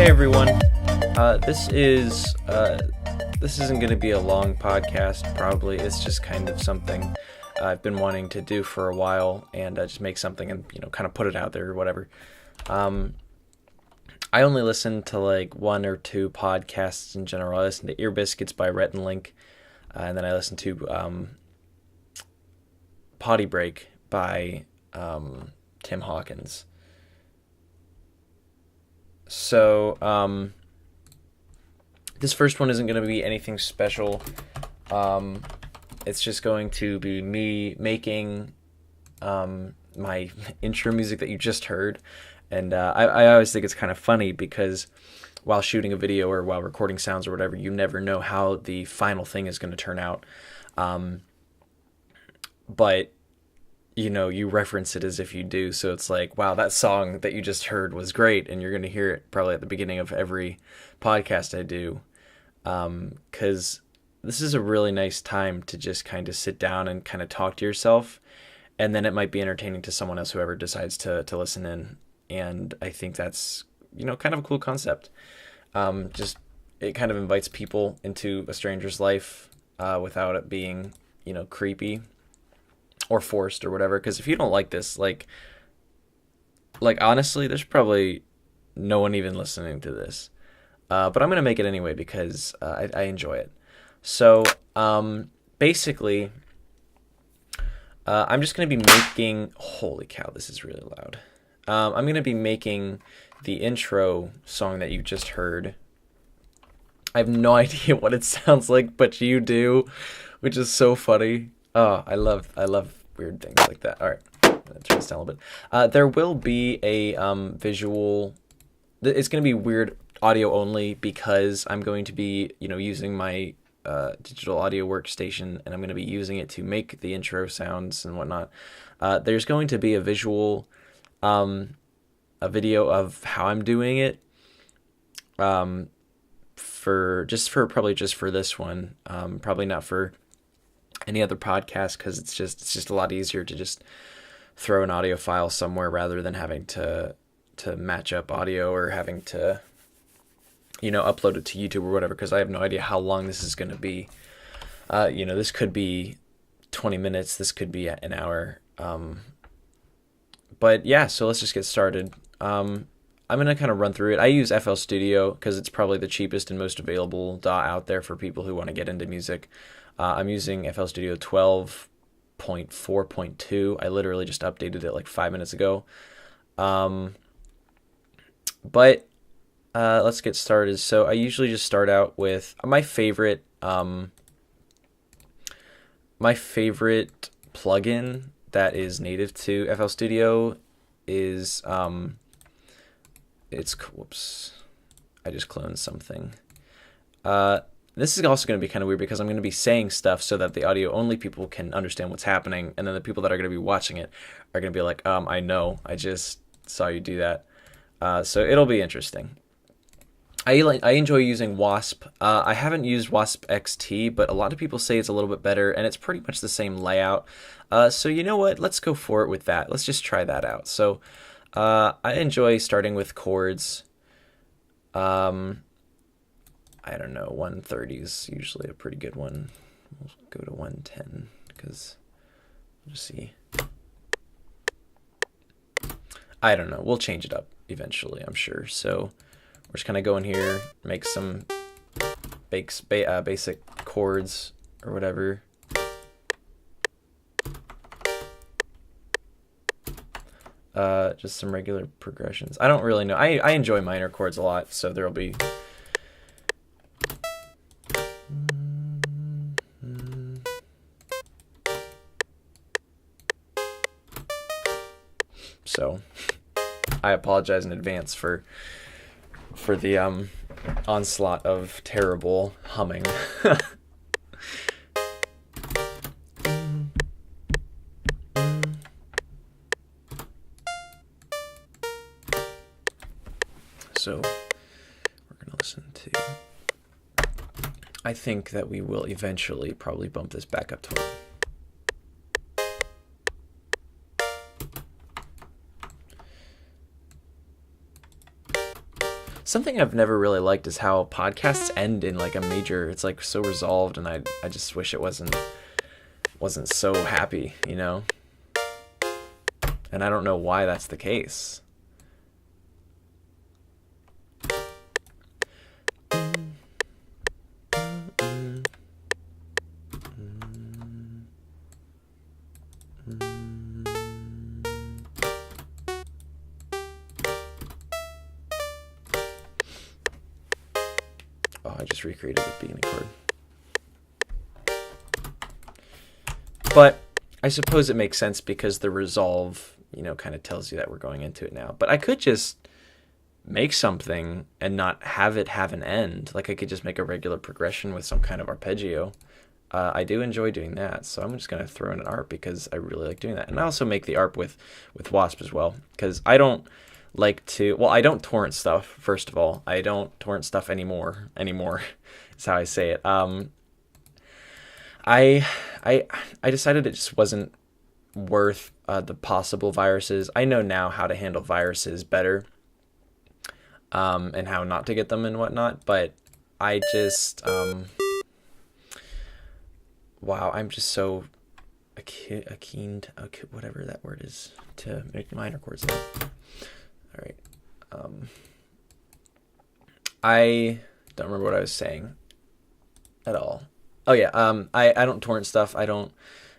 Hey everyone, this isn't going to be a long podcast. Probably it's just kind of something I've been wanting to do for a while, and just make something and kind of put it out there or whatever. I only listen to like one or two podcasts in general. I listen to Ear Biscuits by Rhett and Link, and then I listen to Potty Break by Tim Hawkins. So, this first one isn't going to be anything special. It's just going to be me making my intro music that you just heard. And I always think it's kind of funny because while shooting a video or while recording sounds or whatever, you never know how the final thing is going to turn out. But you reference it as if you do. So it's like, wow, that song that you just heard was great. And you're going to hear it probably at the beginning of every podcast I do. 'Cause this is a really nice time to just kind of sit down and kind of talk to yourself. And then it might be entertaining to someone else, whoever decides to listen in. And I think that's, kind of a cool concept. Just, it kind of invites people into a stranger's life, without it being, creepy or forced or whatever. Because if you don't like this, like honestly, there's probably no one even listening to this. But I'm going to make it anyway because I enjoy it. So basically, I'm just going to be making... Holy cow, this is really loud. I'm going to be making the intro song that you just heard. I have no idea what it sounds like, but you do, which is so funny. Oh, I love weird things like that. All right, I'm gonna turn this down a little bit. There will be a visual. It's going to be weird audio only because I'm going to be, using my digital audio workstation, and I'm going to be using it to make the intro sounds and whatnot. There's going to be a visual, a video of how I'm doing it. Probably just for this one. Probably not for any other podcast because it's just a lot easier to just throw an audio file somewhere rather than having to match up audio or having to upload it to YouTube or whatever, because I have no idea how long this is going to be. This could be 20 minutes, this could be an hour. But yeah, so let's just get started. I'm going to kind of run through it. I use FL Studio because it's probably the cheapest and most available DAW out there for people who want to get into music. I'm using FL Studio 12.4.2. I literally just updated it like 5 minutes ago. But let's get started. So I usually just start out with my favorite plugin that is native to FL Studio is whoops, I just cloned something. This is also going to be kind of weird because I'm going to be saying stuff so that the audio only people can understand what's happening, and then the people that are going to be watching it are going to be like, I know, I just saw you do that. So it'll be interesting. I enjoy using Wasp. I haven't used Wasp XT, but a lot of people say it's a little bit better, and it's pretty much the same layout. So you know what? Let's go for it with that. Let's just try that out. So I enjoy starting with chords. I don't know, 130 is usually a pretty good one. We'll go to 110 because we'll just see. I don't know. We'll change it up eventually, I'm sure. So we're just kind of going here, make some basic chords or whatever. Just some regular progressions. I don't really know. I enjoy minor chords a lot, so there'll be... So I apologize in advance for the onslaught of terrible humming. So we're going to listen to... I think that we will eventually probably bump this back up to... Something I've never really liked is how podcasts end in like a major. It's like so resolved, and I just wish it wasn't so happy, you know? And I don't know why that's the case. Oh, I just recreated the beginning chord. But I suppose it makes sense because the resolve, you know, kind of tells you that we're going into it now. But I could just make something and not have it have an end. Like I could just make a regular progression with some kind of arpeggio. I do enjoy doing that, so I'm just going to throw in an ARP because I really like doing that. And I also make the ARP with Wasp as well, because I don't like to, well, I don't torrent stuff, first of all. I don't torrent stuff anymore, is how I say it. I decided it just wasn't worth the possible viruses. I know now how to handle viruses better, and how not to get them and whatnot, but I just, wow, I'm just so keen to, whatever that word is, to make minor chords now. All right. I don't remember what I was saying at all. Oh yeah, I don't torrent stuff. I don't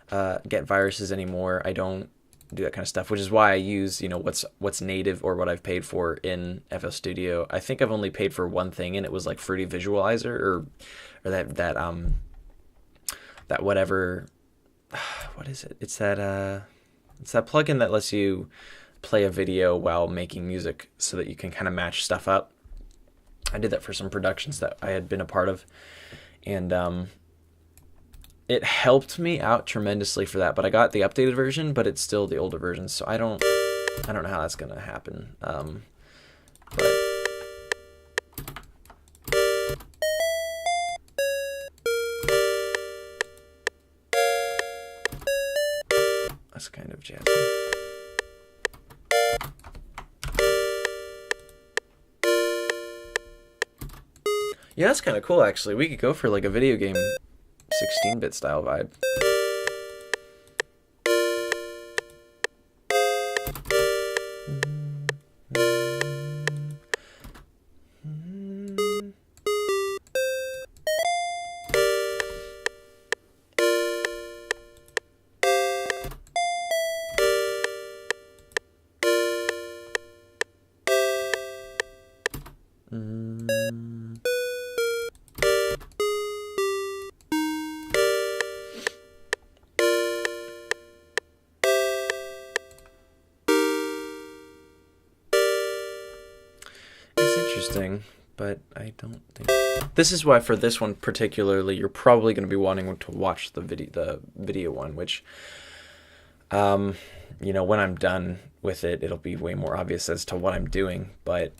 get viruses anymore. I don't do that kind of stuff, which is why I use, you know, what's native or what I've paid for in FL Studio. I think I've only paid for one thing, and it was like Fruity Visualizer or that whatever, what is it? It's that plugin that lets you play a video while making music so that you can kind of match stuff up. I did that for some productions that I had been a part of, and it helped me out tremendously for that. But I got the updated version, but it's still the older version, so I don't know how that's gonna happen. But that's kind of jazzy. Yeah, that's kind of cool, actually. We could go for like a video game 16-bit style vibe. Interesting, but I don't think this is why for this one particularly you're probably going to be wanting to watch the video one, which you know, when I'm done with it, it'll be way more obvious as to what I'm doing. But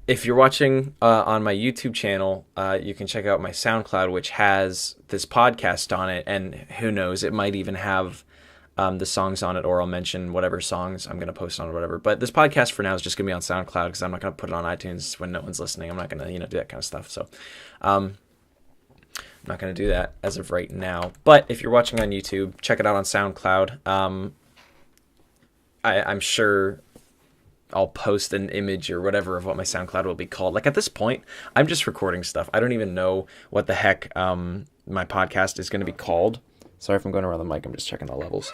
if you're watching on my YouTube channel, you can check out my SoundCloud, which has this podcast on it, and who knows, it might even have the songs on it, or I'll mention whatever songs I'm going to post on or whatever. But this podcast for now is just going to be on SoundCloud because I'm not going to put it on iTunes when no one's listening. I'm not going to, you know, do that kind of stuff. So I'm not going to do that as of right now. But if you're watching on YouTube, check it out on SoundCloud. I'm sure I'll post an image or whatever of what my SoundCloud will be called. Like at this point, I'm just recording stuff. I don't even know what the heck my podcast is going to be called. Sorry if I'm going around the mic. I'm just checking the levels.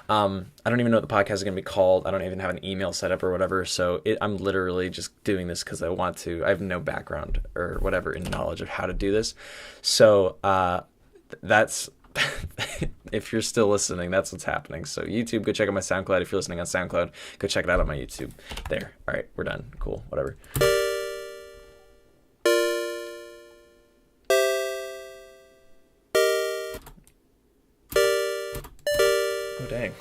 I don't even know what the podcast is going to be called. I don't even have an email set up or whatever. So I'm literally just doing this because I want to. I have no background or whatever in knowledge of how to do this. So that's, if you're still listening, that's what's happening. So YouTube, go check out my SoundCloud. If you're listening on SoundCloud, go check it out on my YouTube. There. All right, we're done. Cool. Whatever. Oh, dang.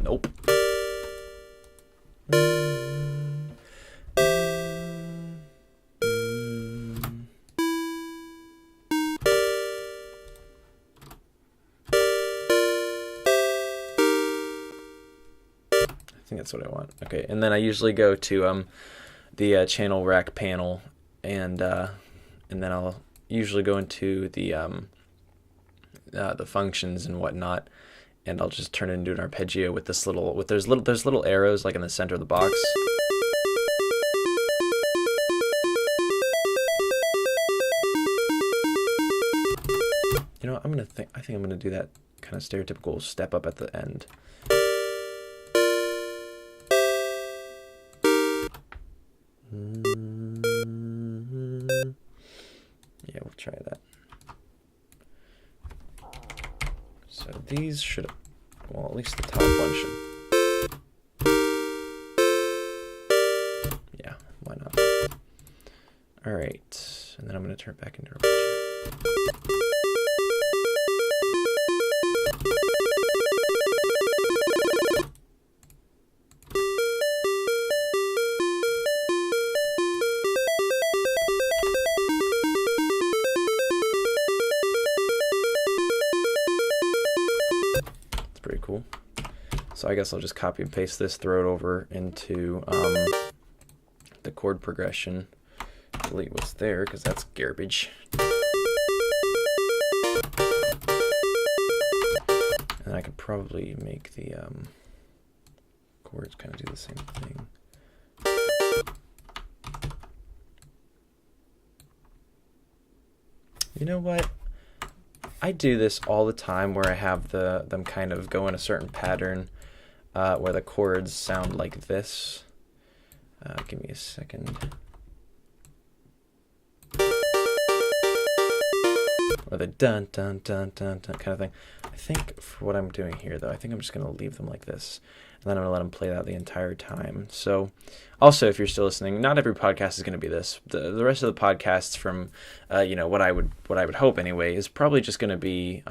Nope. think that's what I want. Okay, and then I usually go to the channel rack panel, and then I'll usually go into the functions and whatnot, and I'll just turn it into an arpeggio with this there's little arrows like in the center of the box. You know what, I think I'm gonna do that kind of stereotypical step up at the end. Yeah, we'll try that. So these should, well, at least the top one should. Yeah, why not? All right, and then I'm gonna turn it back into arpeggio. Pretty cool. So I guess I'll just copy and paste this, throw it over into the chord progression. Delete what's there because that's garbage. And I could probably make the chords kind of do the same thing. You know what? I do this all the time where I have them kind of go in a certain pattern where the chords sound like this. Give me a second. Or the dun dun dun dun dun kind of thing. I think for what I'm doing here though, I think I'm just going to leave them like this. And then I'm going to let them play that the entire time. So also, if you're still listening, not every podcast is going to be this. The rest of the podcasts from, what I would hope anyway, is probably just going to be,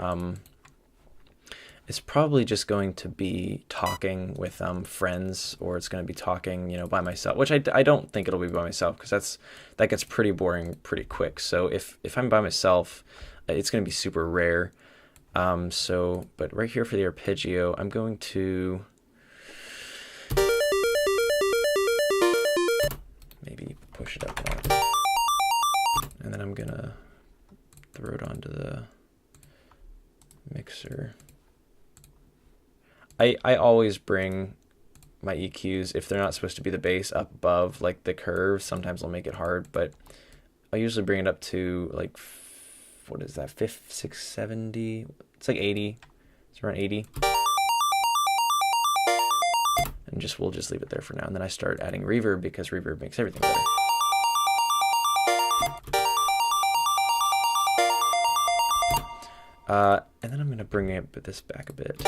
talking with friends, or it's going to be talking, by myself, which I don't think it'll be by myself because that gets pretty boring pretty quick. So if I'm by myself, it's going to be super rare. But right here for the arpeggio, I'm going to maybe push it up a lot. And then I'm gonna throw it onto the mixer. I always bring my EQs, if they're not supposed to be the bass, up above like the curve. Sometimes I'll make it hard, but I usually bring it up to like, what is that, 670? It's like 80. It's around 80. And we'll just leave it there for now. And then I start adding reverb because reverb makes everything better. And then I'm gonna bring this back a bit.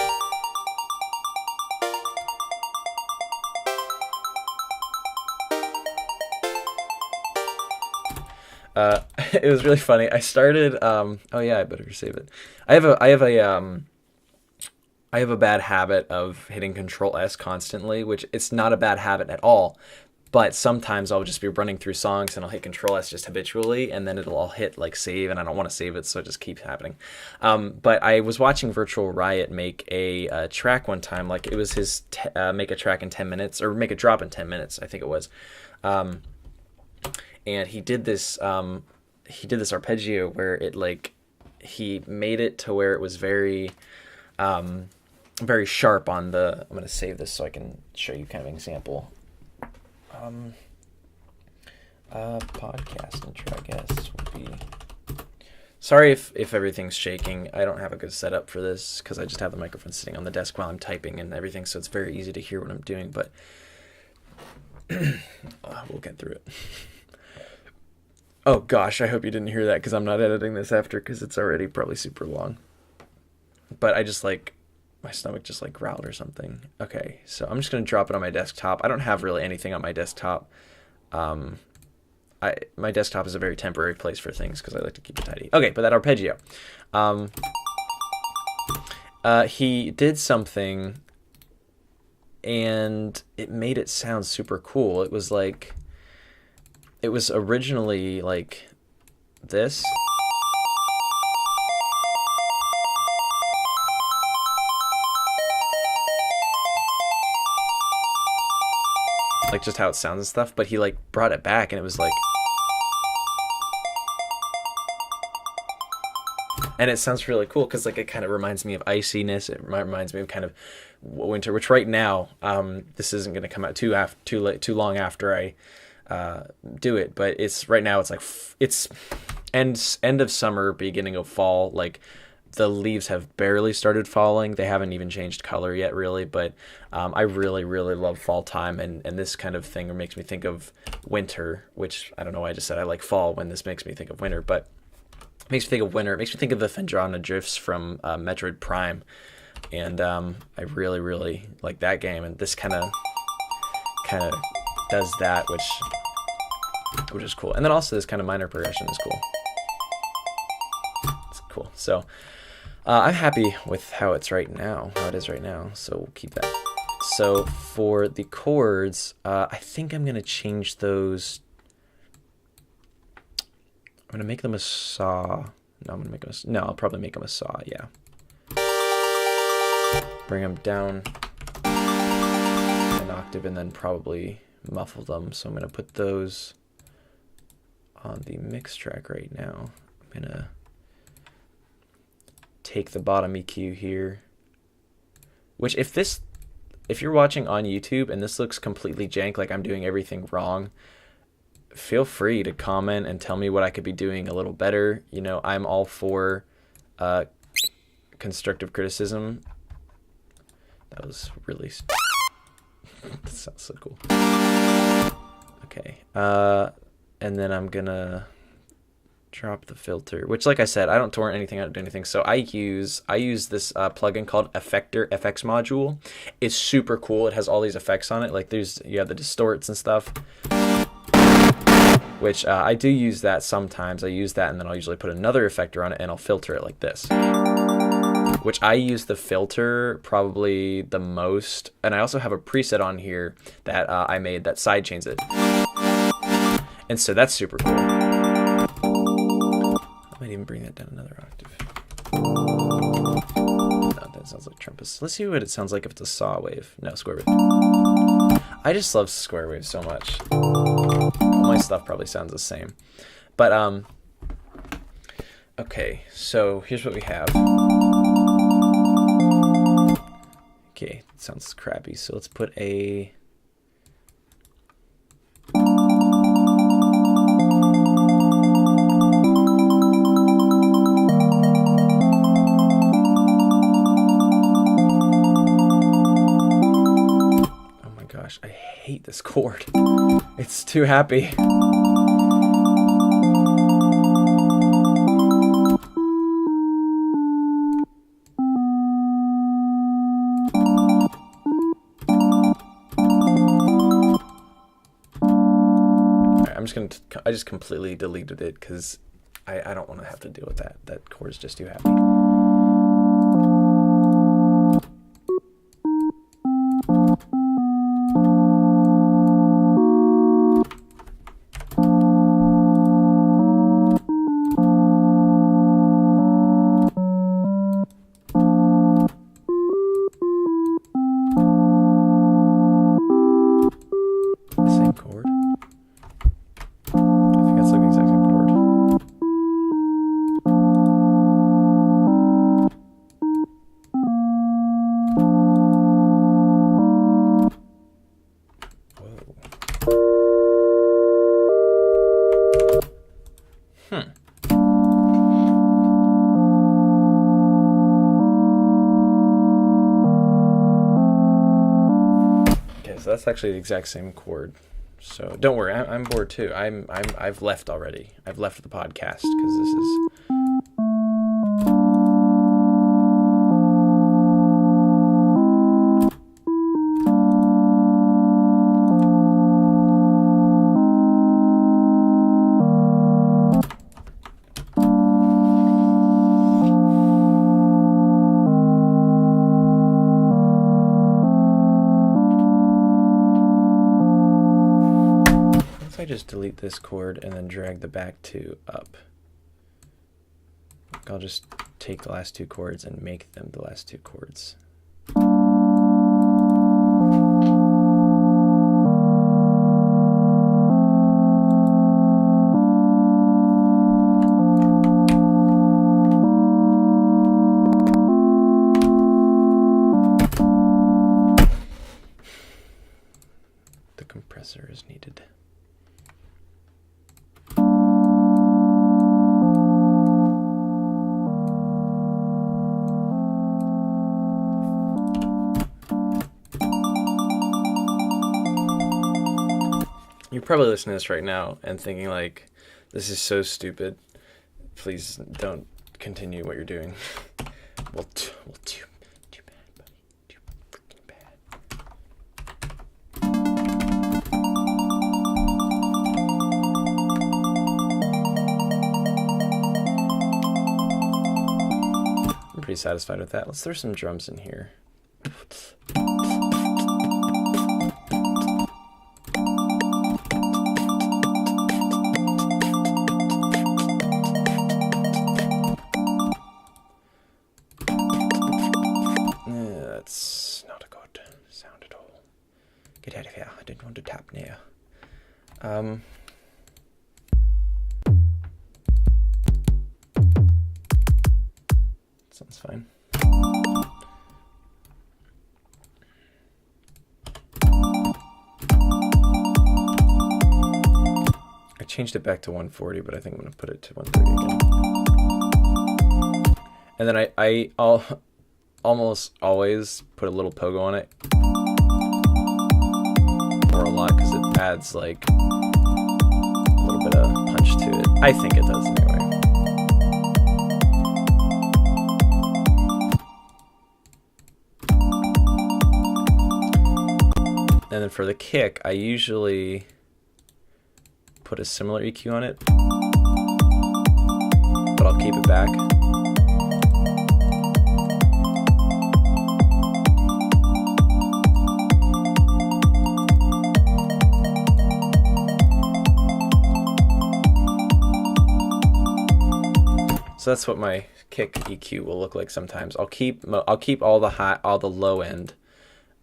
It was really funny. I started. Oh yeah, I better save it. I have a bad habit of hitting Control S constantly, which it's not a bad habit at all. But sometimes I'll just be running through songs and I'll hit Control S just habitually, and then I'll hit like save, and I don't want to save it, so it just keeps happening. But I was watching Virtual Riot make a track one time, like it was his make a track in 10 minutes, or make a drop in 10 minutes, I think it was. And he did this arpeggio where he made it to where it was very very sharp on the. I'm going to save this so I can show you kind of an example. Podcast intro, I guess, would be. Sorry if everything's shaking. I don't have a good setup for this because I just have the microphone sitting on the desk while I'm typing and everything, so it's very easy to hear what I'm doing, but we'll get through it. Oh gosh, I hope you didn't hear that because I'm not editing this after because it's already probably super long. But I just my stomach just growled or something. Okay, so I'm just going to drop it on my desktop. I don't have really anything on my desktop. My desktop is a very temporary place for things because I like to keep it tidy. Okay, but that arpeggio. He did something and it made it sound super cool. It was originally like this. like just how it sounds and stuff, but he like brought it back and it was like, and it sounds really cool because like it kind of reminds me of iciness. It reminds me of kind of winter, which right now, this isn't going to come out too long after I do it, but it's right now. It's like it's end of summer, beginning of fall. Like the leaves have barely started falling. They haven't even changed color yet, really. But I really, really love fall time, and this kind of thing makes me think of winter. Which I don't know why I just said I like fall when this makes me think of winter, but it makes me think of winter. It makes me think of the Phendrana drifts from Metroid Prime, and I really, really like that game. And this kind of does that, which is cool. And then also this kind of minor progression is cool. It's cool. So I'm happy with how it is right now. So we'll keep that. So for the chords, I think I'm gonna change those. I'm gonna make them a saw. No, I'll probably make them a saw. Yeah. Bring them down an octave and then probably muffle them. So I'm gonna put those on the mix track right now. I'm gonna take the bottom EQ here, which if you're watching on YouTube and this looks completely jank, like I'm doing everything wrong, feel free to comment and tell me what I could be doing a little better. You know, I'm all for constructive criticism. That was really that sounds so cool. Okay, and then I'm gonna drop the filter, which, like I said, I don't torrent anything, I don't do anything. So I use this plugin called Effector FX Module. It's super cool. It has all these effects on it. Like you have the distorts and stuff, which I do use that sometimes. I use that and then I'll usually put another effector on it and I'll filter it like this, which I use the filter probably the most. And I also have a preset on here that I made that sidechains it. And so that's super cool. I might even bring that down another octave. No, that sounds like trumpets. Let's see what it sounds like if it's a saw wave. No, square wave. I just love square waves so much. All my stuff probably sounds the same. But, okay, so here's what we have. Okay, it sounds crappy. So let's put a... I hate this chord. It's too happy. Alright, I just completely deleted it because I don't want to have to deal with that. That chord is just too happy. That's actually the exact same chord, so don't worry. I'm bored too. I've left already. I've left the podcast because this is. I just delete this chord and then drag the back two up. I'll just take the last two chords and make them the last two chords. probably listening to this right now and thinking like, this is so stupid. Please don't continue what you're doing. Well, too bad, buddy. Too freaking bad. I'm pretty satisfied with that. Let's throw some drums in here. That's not a good sound at all. Get out of here. I didn't want to tap near. Sounds fine. I changed it back to 140, but I think I'm going to put it to 130 again. And then I'll almost always put a little pogo on it. Or a lot, because it adds like a little bit of punch to it. I think it does anyway. And then for the kick, I usually put a similar EQ on it, but I'll keep it back. So that's what my kick EQ will look like sometimes. I'll keep all the low end,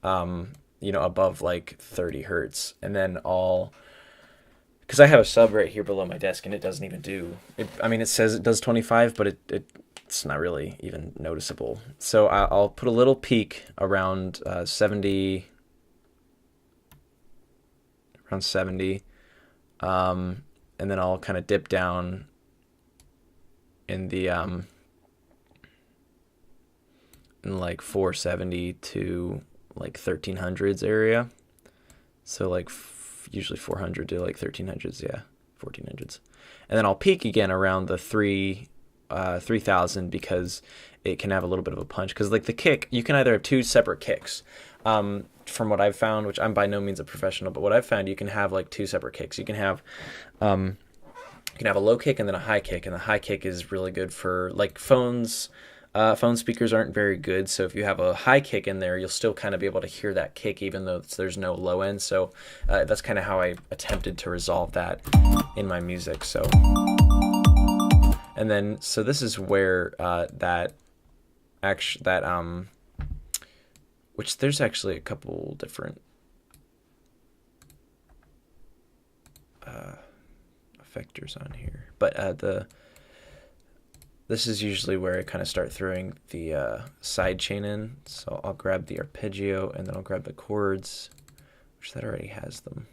above like 30 hertz, and then because I have a sub right here below my desk, and it doesn't even do it. I mean, it says it does 25, but it's not really even noticeable. So I'll put a little peak around 70, and then I'll kind of dip down in the in like 470 to like 1300s area. So like usually 400 to like 1300s, yeah, 1400s. And then I'll peak again around the 3000 because it can have a little bit of a punch. Because like the kick, you can either have two separate kicks. From what I've found, which I'm by no means a professional, but what I've found, you can have like two separate kicks. You can have a low kick and then a high kick, and the high kick is really good for like phones. Phone speakers aren't very good, so if you have a high kick in there, you'll still kind of be able to hear that kick even though there's no low end. So that's kind of how I attempted to resolve that in my music. So this is where which there's actually a couple different effectors on here, but this is usually where I kind of start throwing the side chain in. So I'll grab the arpeggio and then I'll grab the chords, which that already has them.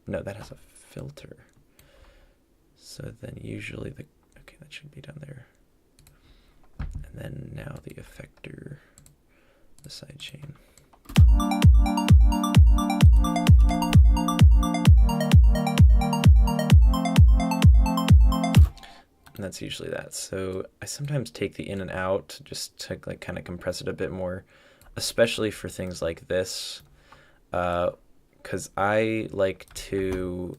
No, that has a filter. So then usually okay, that should be down there. And then now the effector, the side chain. And that's usually that. So I sometimes take the in and out just to like kind of compress it a bit more, especially for things like this, because I like to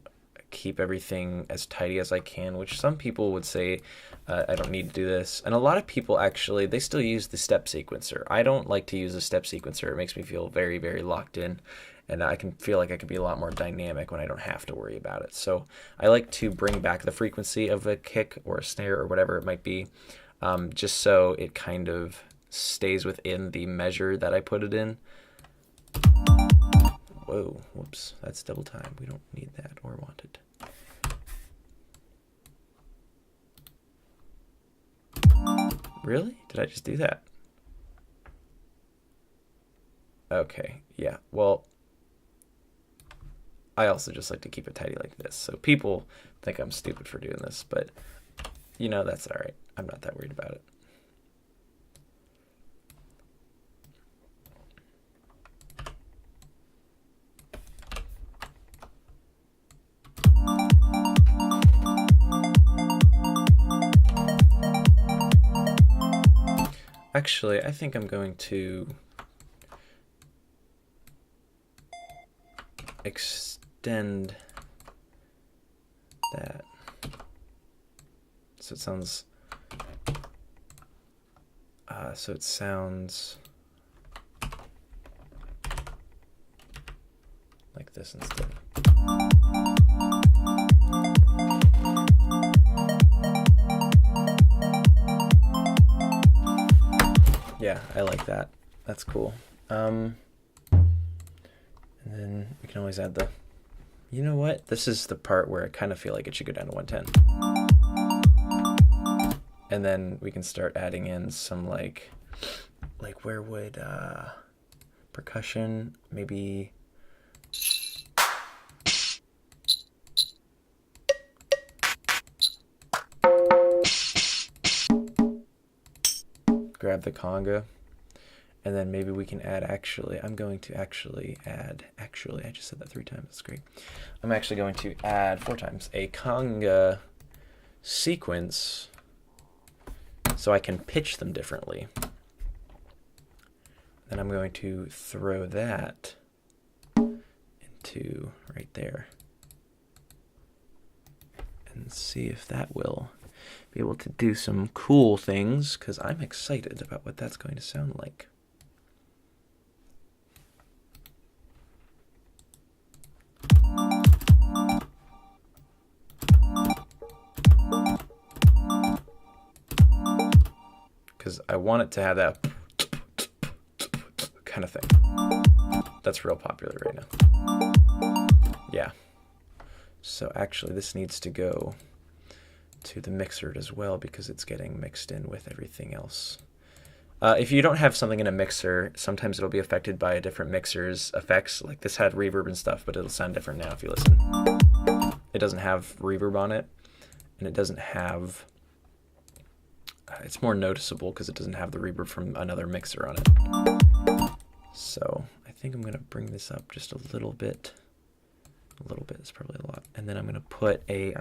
keep everything as tidy as I can, which some people would say I don't need to do this. And a lot of people actually, they still use the step sequencer. I don't like to use a step sequencer. It makes me feel very, very locked in. And I can feel like I can be a lot more dynamic when I don't have to worry about it. So I like to bring back the frequency of a kick or a snare or whatever it might be, just so it kind of stays within the measure that I put it in. Whoa, whoops, that's double time. We don't need that or want it. Really? Did I just do that? Okay, yeah, well, I also just like to keep it tidy like this. So people think I'm stupid for doing this, but that's all right. I'm not that worried about it. Actually, I think I'm going to extend that so it sounds like this instead. Yeah, I like that. That's cool. And then we can always add the, you know what? This is the part where I kind of feel like it should go down to 110. And then we can start adding in some like where would percussion, maybe grab the conga, and then maybe we can add I just said that 3 times, that's great. I'm actually going to add 4 times a conga sequence so I can pitch them differently. Then I'm going to throw that into right there and see if that will be able to do some cool things, because I'm excited about what that's going to sound like. Because I want it to have that kind of thing. That's real popular right now. Yeah. So actually this needs to go to the mixer as well, because it's getting mixed in with everything else. If you don't have something in a mixer, sometimes it'll be affected by a different mixer's effects. Like this had reverb and stuff, but it'll sound different now if you listen. It doesn't have reverb on it, and it doesn't have... it's more noticeable because it doesn't have the reverb from another mixer on it. So I think I'm going to bring this up just a little bit. A little bit is probably a lot. And then I'm going to put a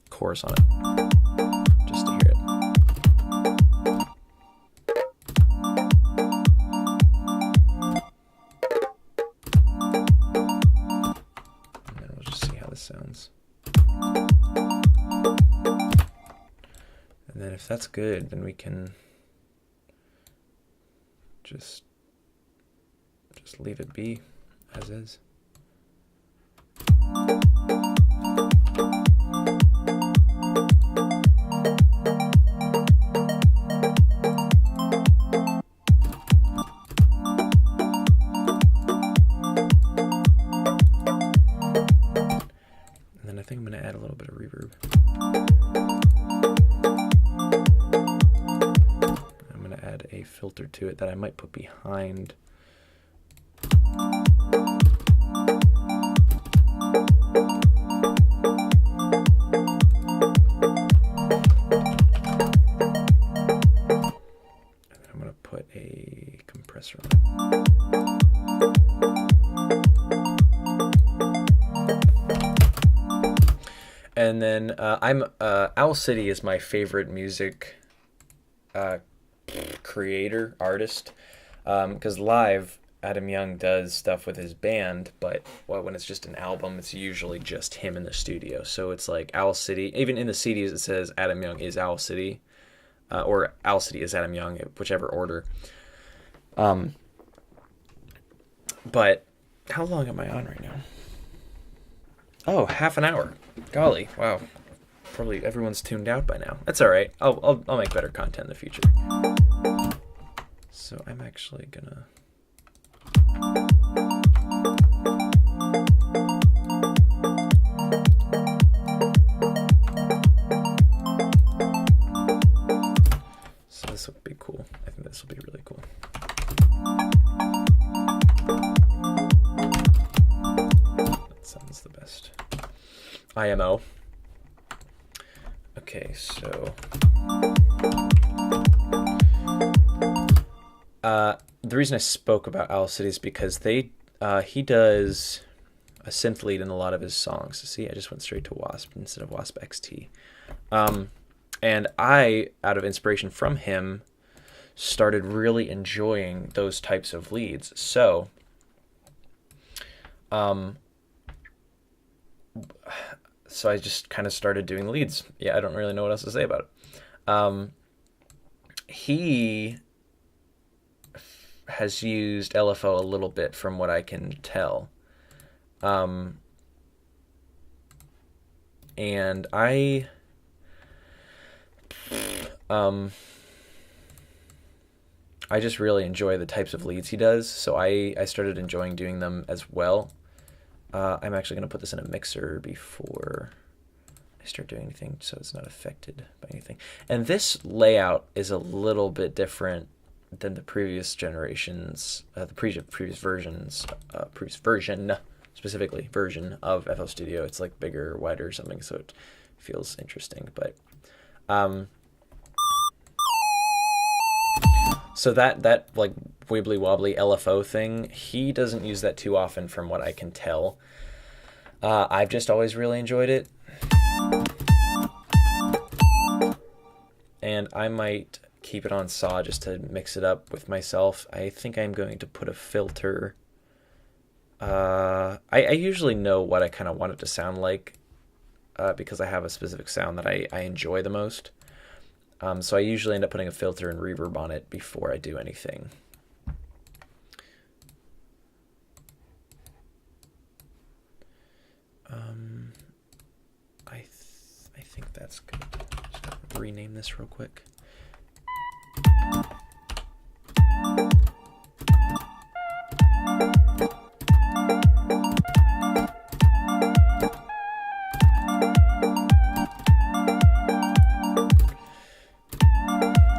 chorus on it just to hear it. And then we'll just see how this sounds. And then if that's good, then we can just leave it be as is. And then I think I'm going to add a little bit of reverb. I'm going to add a filter to it that I might put behind. And then Owl City is my favorite music creator, artist, because live Adam Young does stuff with his band, but when it's just an album, it's usually just him in the studio. So it's like Owl City, even in the CDs it says Adam Young is Owl City, or Owl City is Adam Young, whichever order. But how long am I on right now? Oh, half an hour. Golly, wow. Probably everyone's tuned out by now. That's all right. I'll make better content in the future. So I'm actually gonna... So this will be cool. I think this will be really cool. That sounds the best. IMO. Okay, so the reason I spoke about Owl City is because he does a synth lead in a lot of his songs. See, I just went straight to Wasp instead of Wasp XT. And I, out of inspiration from him, started really enjoying those types of leads. So so I just kind of started doing leads. Yeah, I don't really know what else to say about it. He has used LFO a little bit from what I can tell. And I just really enjoy the types of leads he does, so I started enjoying doing them as well. I'm actually going to put this in a mixer before I start doing anything, so it's not affected by anything. And this layout is a little bit different than the previous generations, the previous versions, previous version, specifically version of FL Studio. It's like bigger, wider or something, so it feels interesting. But so that like wibbly wobbly LFO thing, he doesn't use that too often from what I can tell. I've just always really enjoyed it. And I might keep it on saw just to mix it up with myself. I think I'm going to put a filter. I usually know what I kind of want it to sound like because I have a specific sound that I enjoy the most. So I usually end up putting a filter and reverb on it before I do anything. I think that's good. Just gotta rename this real quick.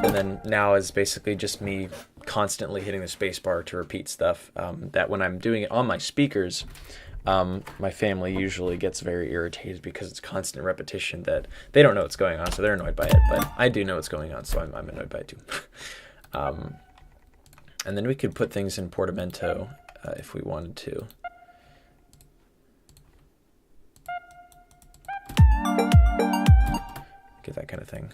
And then now is basically just me constantly hitting the space bar to repeat stuff that when I'm doing it on my speakers, my family usually gets very irritated because it's constant repetition that they don't know what's going on, so they're annoyed by it. But I do know what's going on, so I'm annoyed by it too. And then we could put things in portamento if we wanted to. Get that kind of thing.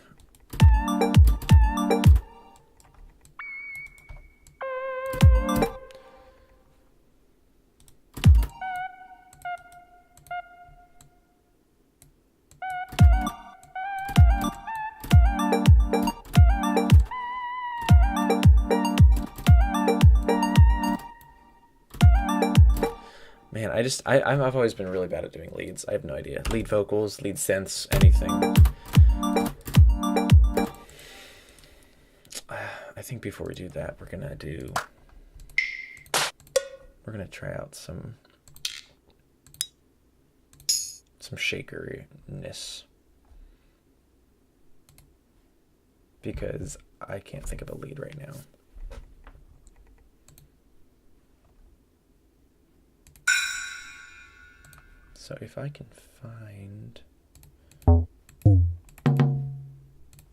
Man, I've always been really bad at doing leads. I have no idea. Lead vocals, lead synths, anything. I think before we do that, we're gonna try out some shakeriness, because I can't think of a lead right now. So if I can find, do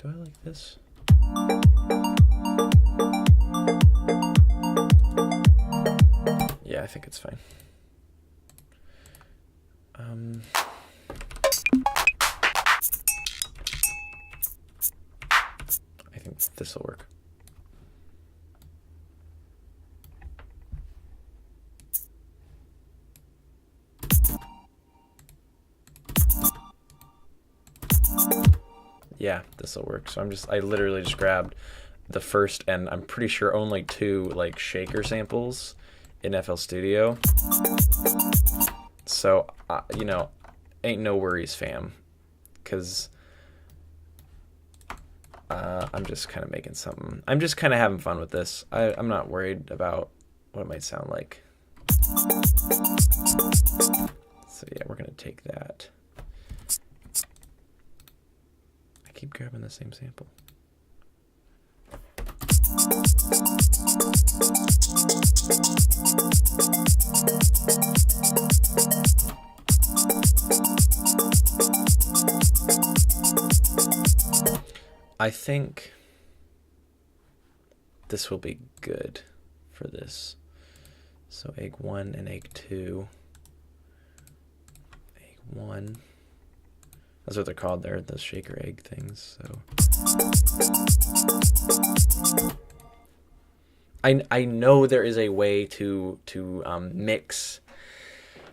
I like this? Yeah, I think it's fine. I think this will work. Yeah, this will work. So I literally just grabbed the first, and I'm pretty sure only 2 like shaker samples in FL Studio. So, you know, ain't no worries, fam, because I'm just kind of making something. I'm just kind of having fun with this. I'm not worried about what it might sound like. So yeah, we're gonna take that. I keep grabbing the same sample. I think this will be good for this. So egg 1 and egg 2. Egg 1. That's what they're called. They're the shaker egg things. So I know there is a way to mix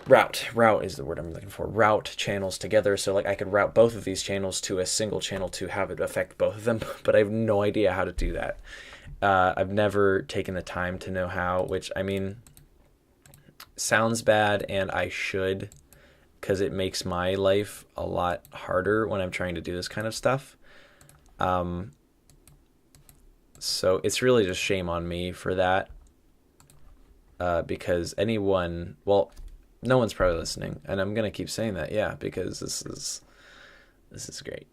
route is the word I'm looking for. Route channels together, so like I could route both of these channels to a single channel to have it affect both of them, but I have no idea how to do that. I've never taken the time to know how, which I mean sounds bad, and I should, because it makes my life a lot harder when I'm trying to do this kind of stuff. So it's really just shame on me for that, because anyone, well, no one's probably listening, and I'm gonna keep saying that, yeah, because this is great.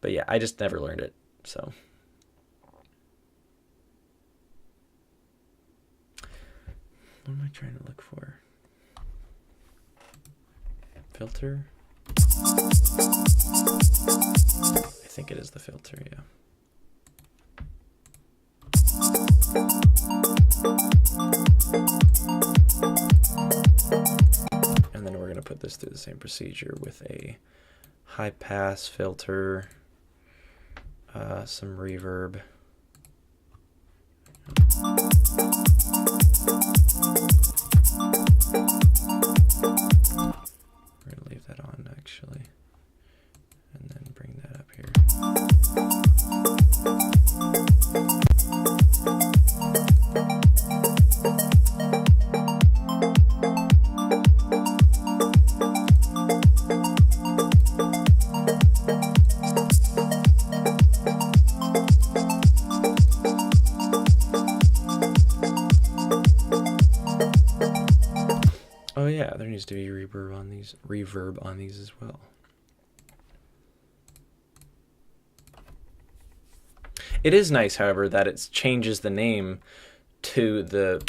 But yeah, I just never learned it, so. What am I trying to look for? Filter? I think it is the filter, yeah. And then we're going to put this through the same procedure with a high pass filter, some reverb. We're going to leave that on actually, and then bring that up here. Oh yeah, there needs to be reverb on these as well. It is nice, however, that it changes the name to the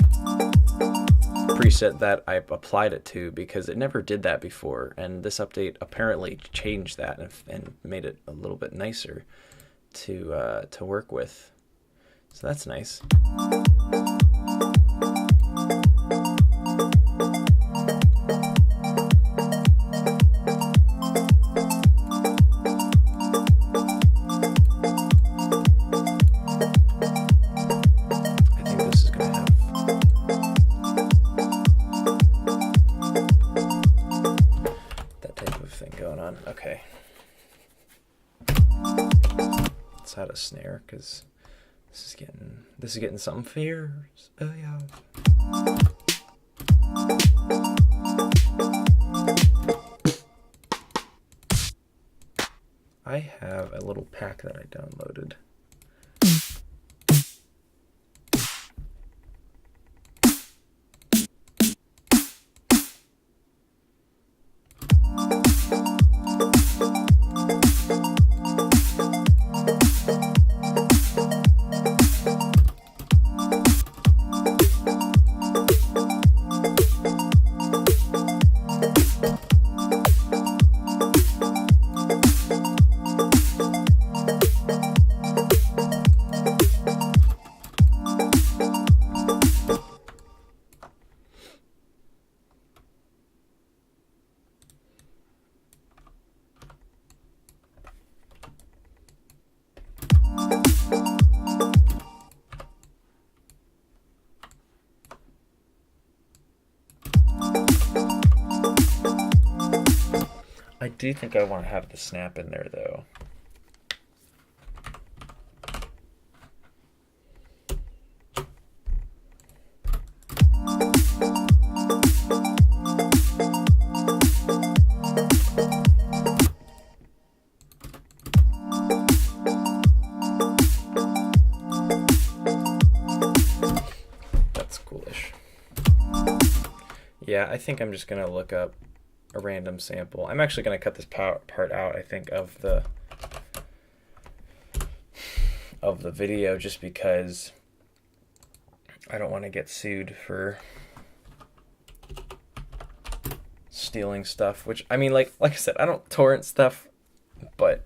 preset that I applied it to, because it never did that before, and this update apparently changed that and made it a little bit nicer to work with. So that's nice. Okay. Let's add a snare, because this is getting something fierce. Oh yeah. I have a little pack that I downloaded. I do think I want to have the snap in there, though. That's coolish. Yeah, I think I'm just going to look up a random sample. I'm actually going to cut this part out, I think, of the video, just because I don't want to get sued for stealing stuff, which, I mean, like I said, I don't torrent stuff, but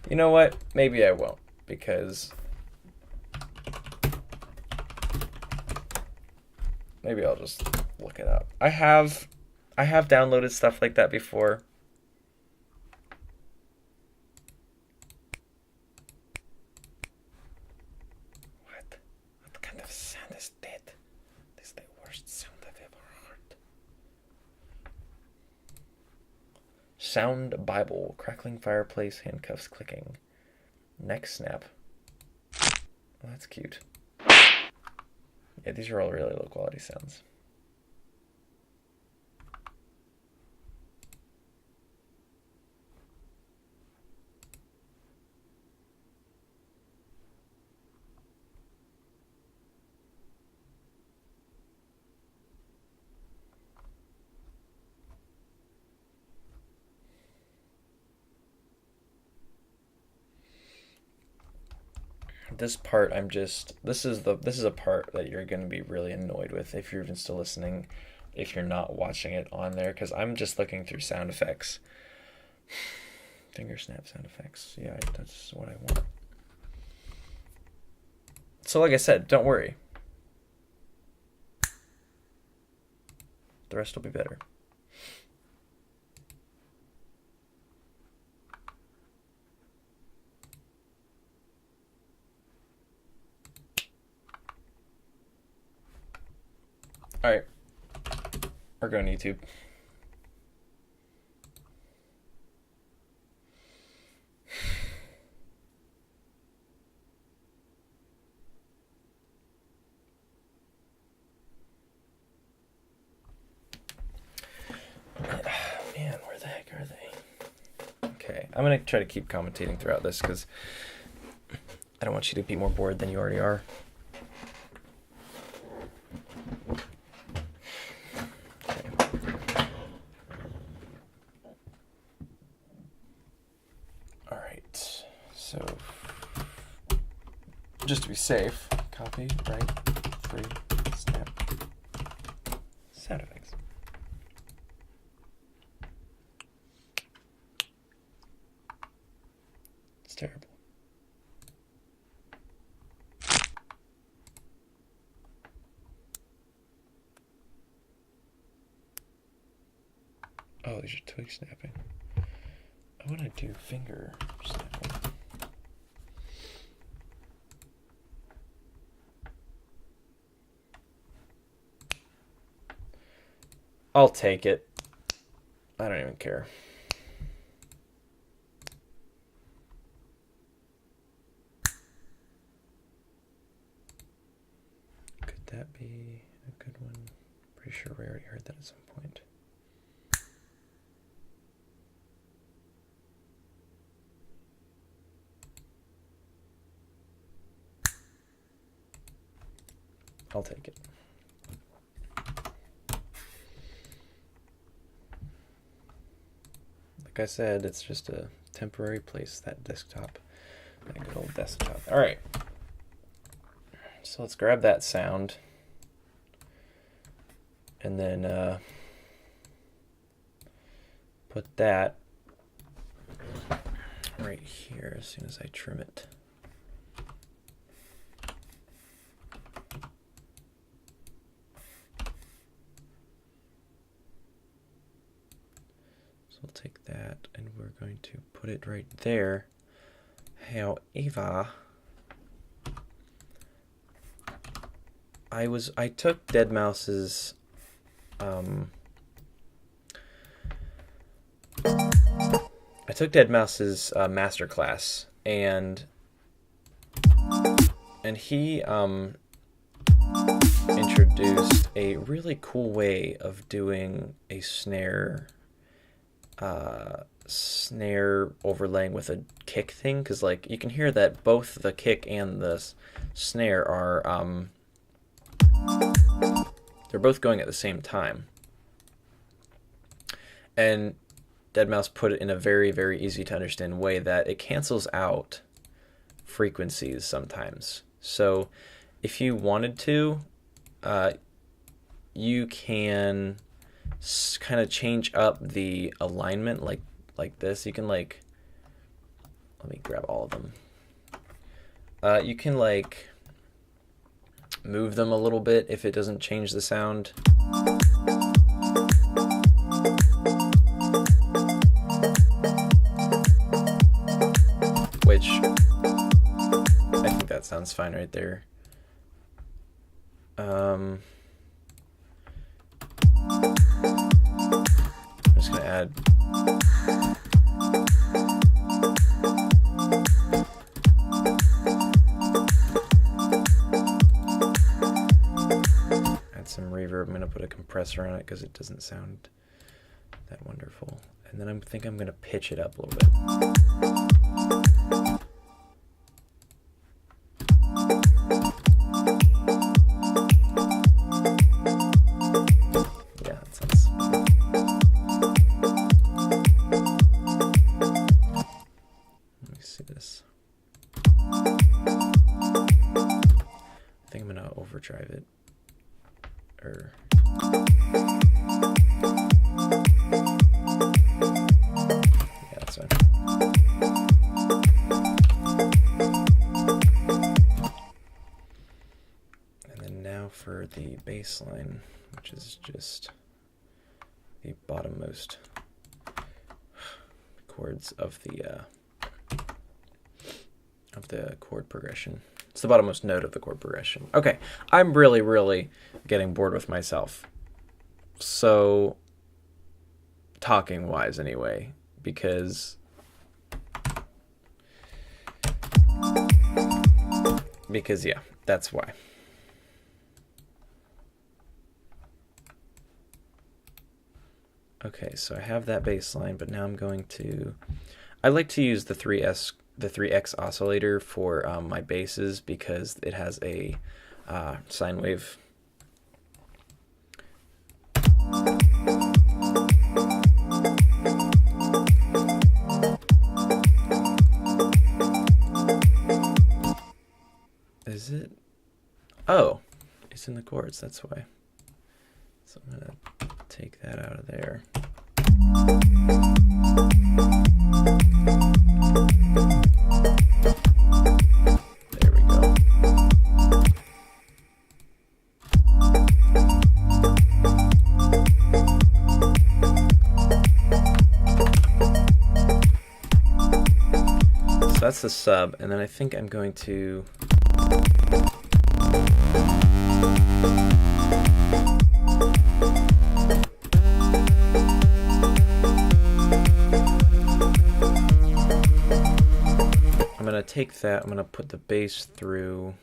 you know what? Maybe I won't, because maybe I'll just look it up. I have downloaded stuff like that before. Sound Bible, crackling fireplace, handcuffs clicking, neck snap. Oh, that's cute. Yeah, these are all really low quality sounds. This part this is a part that you're going to be really annoyed with if you're even still listening, if you're not watching it on there, because I'm just looking through sound effects. Finger snap sound effects. Yeah, that's what I want. So like I said, don't worry. The rest will be better. All right, we're going YouTube. Man, where the heck are they? Okay, I'm gonna try to keep commentating throughout this because I don't want you to be more bored than you already are. So, just to be safe, copy, write, free, snap, sound effects. It's terrible. Oh, these are twig snapping. I want to do finger snapping. I'll take it. I don't even care. Could that be a good one? Pretty sure we already heard that at some point. I'll take it. Like I said, it's just a temporary place, that desktop, that good old desktop. All right, so let's grab that sound and then put that right here as soon as I trim it. So we'll take that and we're going to put it right there. However, I took Deadmau5's masterclass, and he introduced a really cool way of doing a snare overlaying with a kick thing, because like you can hear that both the kick and the snare are they're both going at the same time. And Deadmau5 put it in a very, very easy to understand way that it cancels out frequencies sometimes. So if you wanted to, you can kind of change up the alignment like this. You can like, let me grab all of them. You can like move them a little bit if it doesn't change the sound. Which I think that sounds fine right there. I'm just gonna add Add some reverb. I'm going to put a compressor on it because it doesn't sound that wonderful. And then I think I'm going to pitch it up a little bit. Yeah, that sounds... Let me see this. I think I'm going to overdrive it. Or... yeah, that's fine. And then now for the bass line, which is just the bottommost chords of the chord progression. It's the bottommost note of the chord progression. Okay, I'm really getting bored with myself. So, talking wise anyway, because yeah, that's why. Okay, so I have that bass line, but now I'm going to... I like to use the 3x oscillator for my basses because it has a sine wave. Is it? Oh, it's in the chords, that's why. So I'm gonna take that out of there. There we go. So that's the sub, and then I think I'm going to... take that, I'm going to put the bass through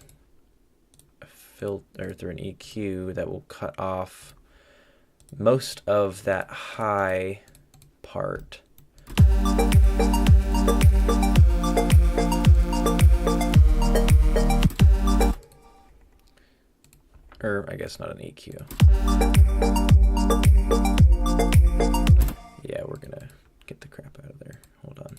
a filter, through an EQ that will cut off most of that high part. Or I guess not an EQ. Yeah, we're going to get the crap out of there. Hold on.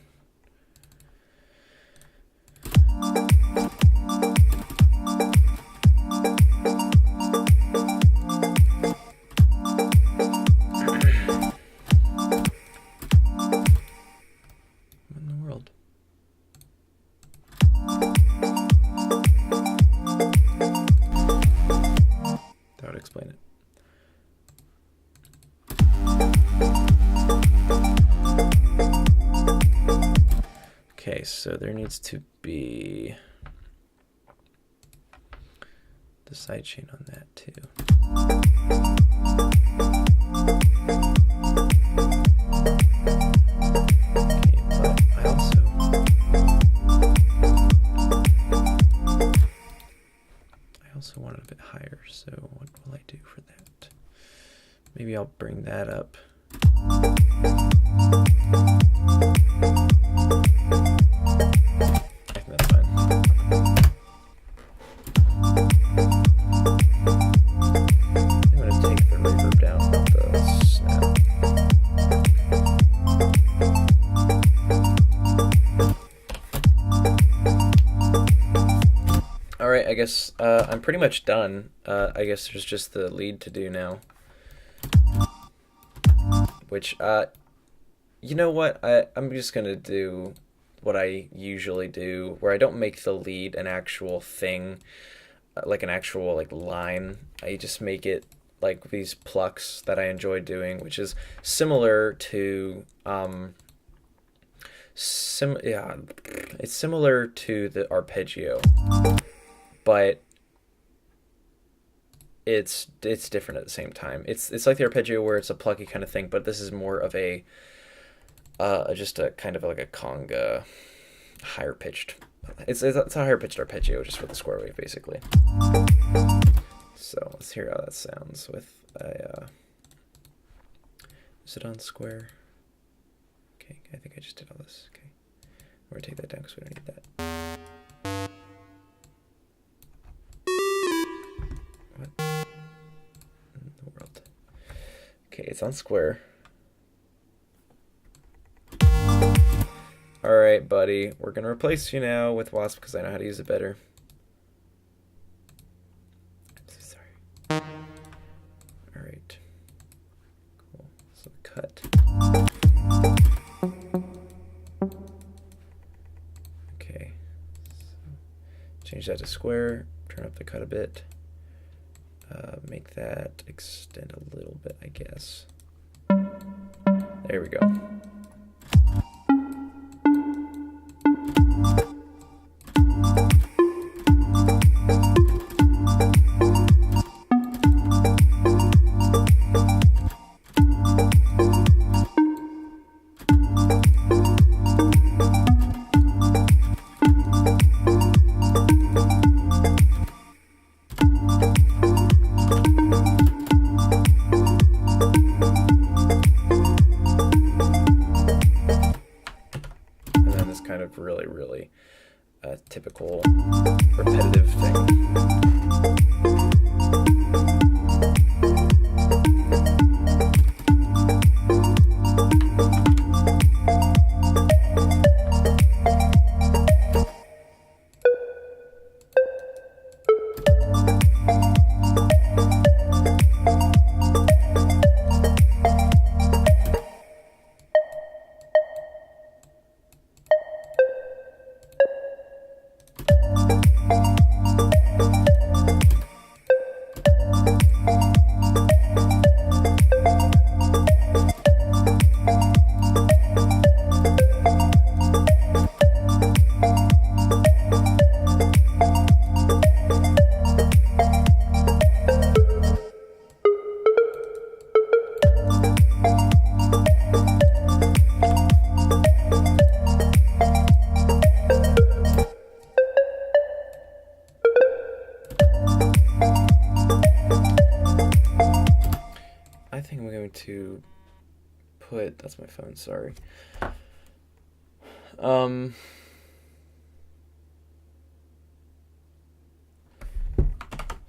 So there needs to be the sidechain on that too. Okay, but I also want it a bit higher, so what will I do for that? Maybe I'll bring that up. I guess I'm pretty much done. I guess there's just the lead to do now. Which, you know what? I'm just going to do what I usually do, where I don't make the lead an actual thing, like an actual line. I just make it like these plucks that I enjoy doing, which is similar to... it's similar to the arpeggio. But it's different at the same time. It's like the arpeggio where it's a plucky kind of thing, but this is more of a just a kind of like a conga, higher pitched. It's a higher pitched arpeggio just for the square wave basically. So let's hear how that sounds with a. Is it on square? Okay, I think I just did all this. Okay, we're gonna take that down because we don't need that. What in the world? Okay, it's on square. All right, buddy, we're gonna replace you now with Wasp because I know how to use it better. I'm so sorry. All right, cool. So cut. Okay, so change that to square. Turn up the cut a bit. Make that extend a little bit, I guess. There we go. Kind of really typical repetitive thing. I think I'm going to put, that's my phone, sorry.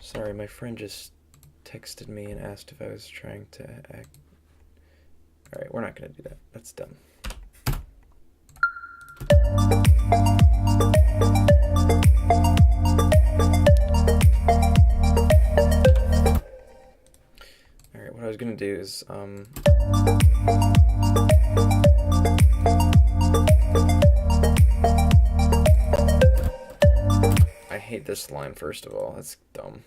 Sorry, my friend just texted me and asked if I was trying to act. All right, we're not going to do that. That's dumb. All right, what I was going to do is I hate this line, first of all. That's dumb.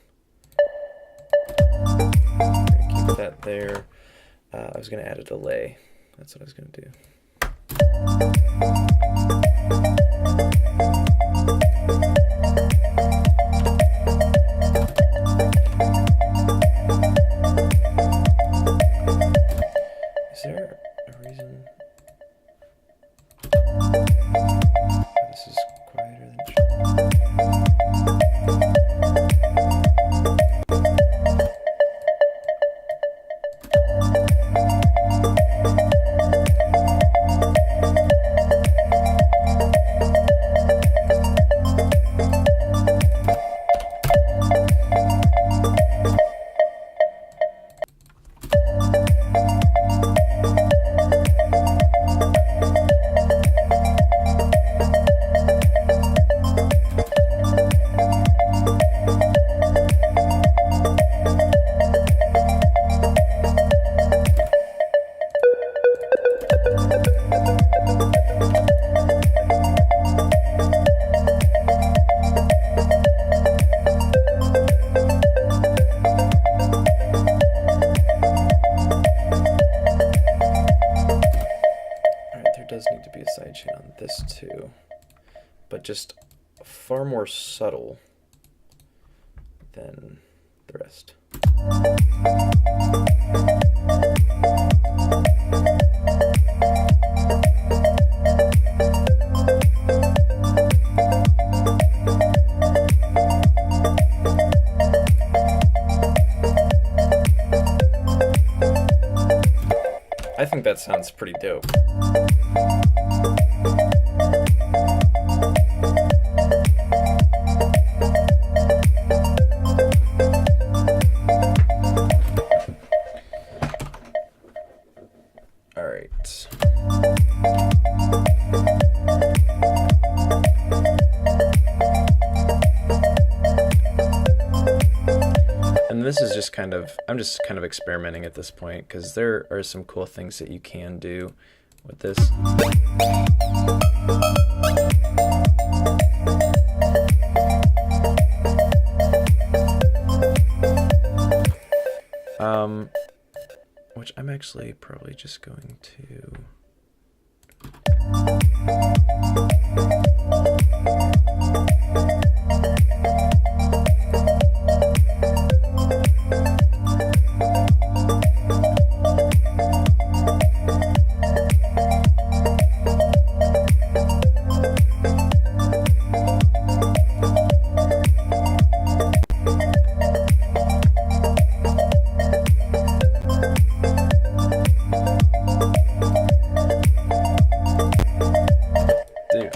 Keep that there. I was going to add a delay. That's what I was going to do. Is there a reason this is quieter than it should? Does need to be a sidechain on this too, but just far more subtle than the rest. that sounds pretty dope. All right. And this is just kind of, I'm just kind of experimenting at this point because there are some cool things that you can do with this. Which I'm actually probably just going to...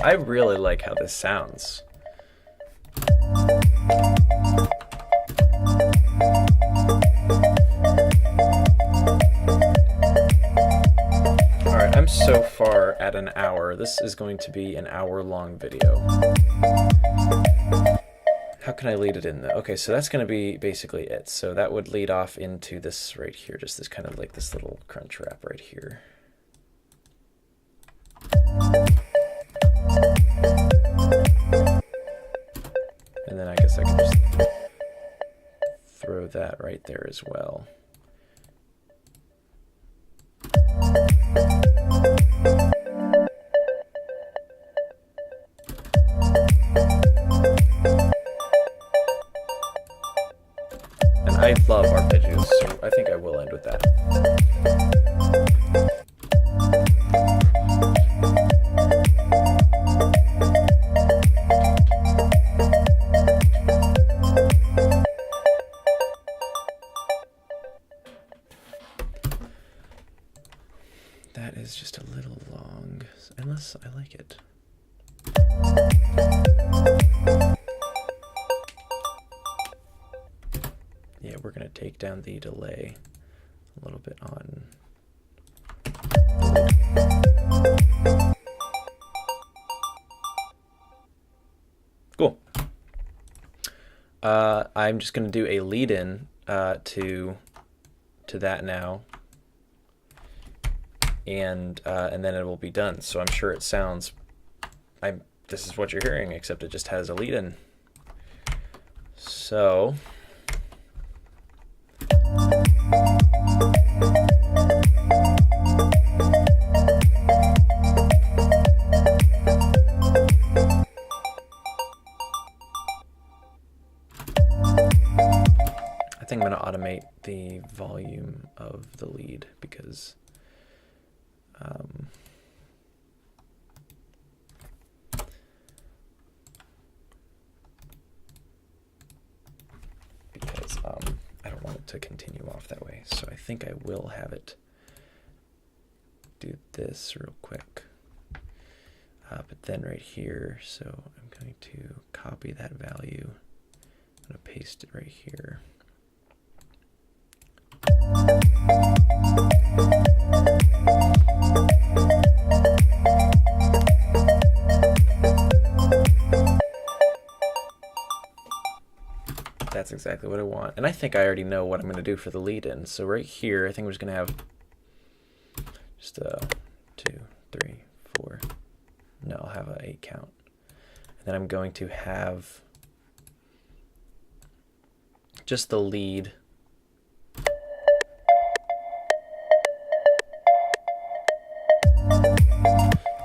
I really like how this sounds. Alright, I'm so far at an hour. This is going to be an hour-long video. How can I lead it in though? Okay, so that's going to be basically it. So that would lead off into this right here, just this kind of like this little crunch wrap right here. And then I guess I can just throw that right there as well. And I love arpeggios, so I think I will end with that. That is just a little long, unless I like it. Yeah, we're going to take down the delay a little bit on the lead. Cool. I'm just going to do a lead in to that now. And then it will be done. So I'm sure it sounds, this is what you're hearing, except it just has a lead in. So I think I'm going to automate the volume of the lead because I don't want it to continue off that way. So I think I will have it do this real quick. But then right here, so I'm going to copy that value. I'm going to paste it right here. That's exactly what I want. And I think I already know what I'm going to do for the lead in. So right here, I think we're just going to have just 2, 3, 4. No, I'll have an 8 count. And then I'm going to have just the lead.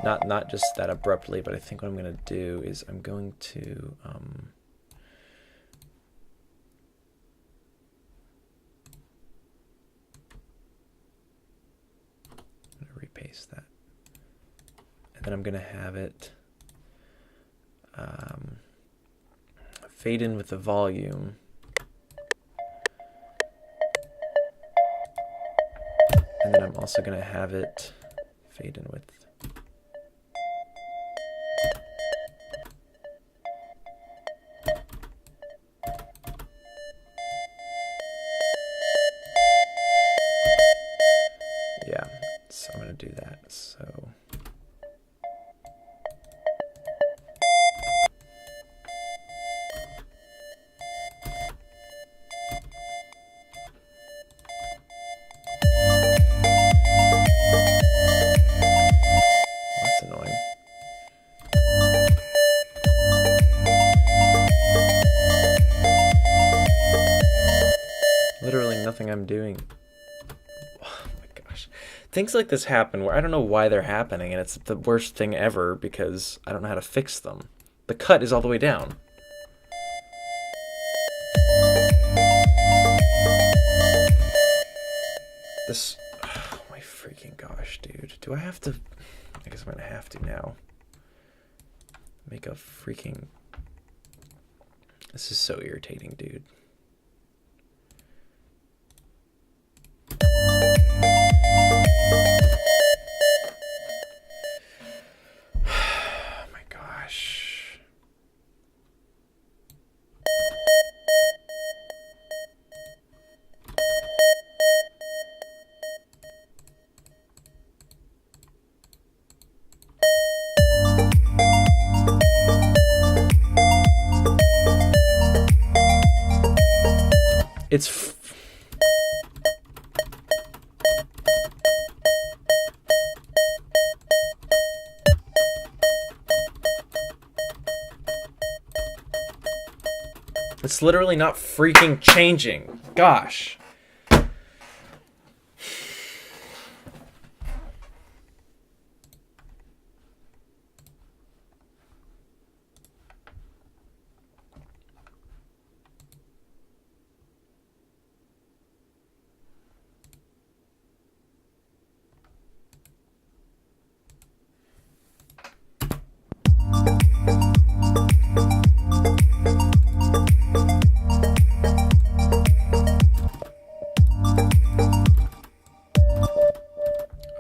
Not just that abruptly, but I think what I'm going to do is I'm going to I'm going to repaste that. And then I'm going to have it fade in with the volume. And then I'm also going to have it fade in with. Yeah, so I'm going to do that. So. Literally nothing I'm doing. Oh my gosh. Things like this happen where I don't know why they're happening, and it's the worst thing ever because I don't know how to fix them. The cut is all the way down. This... Oh my freaking gosh, dude. Do I have to... I guess I'm gonna have to now. Make a freaking... This is so irritating, dude. It's literally not freaking changing. Gosh.